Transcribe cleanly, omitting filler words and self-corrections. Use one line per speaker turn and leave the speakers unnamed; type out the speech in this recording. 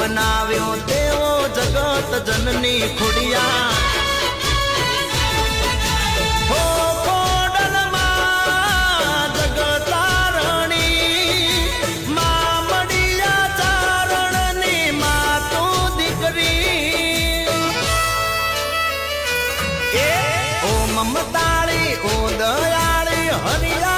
બનાવ્યો તેવો જગત જનની ખોડિયા હો ખોડલમાં જગતારણી માં મળ્યા ચારણની માં તું દીકરી એ ઓ મમતાળી ઓ દયાળી હરિયા